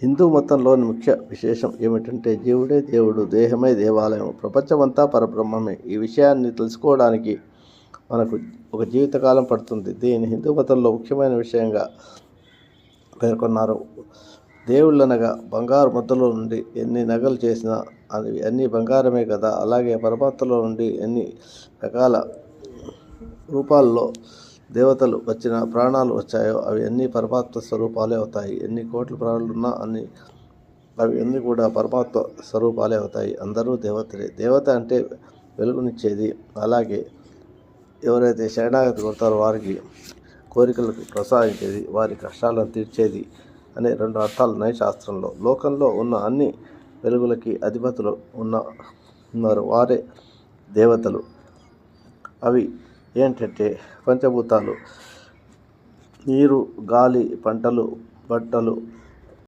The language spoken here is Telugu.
హిందూ మతంలోని ముఖ్య విశేషం ఏమిటంటే జీవుడే దేవుడు, దేహమే దేవాలయం, ప్రపంచమంతా పరబ్రహ్మమే. ఈ విషయాన్ని తెలుసుకోవడానికి మనకు ఒక జీవితకాలం పడుతుంది. దీన్ని హిందూ మతంలో ముఖ్యమైన విషయంగా పేర్కొన్నారు. దేవుళ్ళనగా బంగారు ముద్దలో నుండి ఎన్ని నగలు చేసినా అది అన్నీ బంగారమే కదా. అలాగే పరమాత్మలో నుండి ఎన్ని రకాల రూపాల్లో దేవతలు వచ్చిన ప్రాణాలు వచ్చాయో అవి అన్నీ పరమాత్మ స్వరూపాలే అవుతాయి. ఎన్ని కోట్ల ప్రాణాలు ఉన్నా అవి అన్నీ కూడా పరమాత్మ స్వరూపాలే అవుతాయి. అందరూ దేవతలే. దేవత అంటే వెలుగునిచ్చేది. అలాగే ఎవరైతే శరణాగతి కొడతారో వారికి కోరికలకు ప్రసాదించేది, వారి కష్టాలను తీర్చేది అనే 2 అర్థాలు ఉన్నాయి శాస్త్రంలో. లోకంలో ఉన్న అన్ని వెలుగులకి అధిపతులు ఉన్నారు, వారే దేవతలు. అవి ఏంటంటే పంచభూతాలు: నీరు, గాలి, పంటలు, బట్టలు,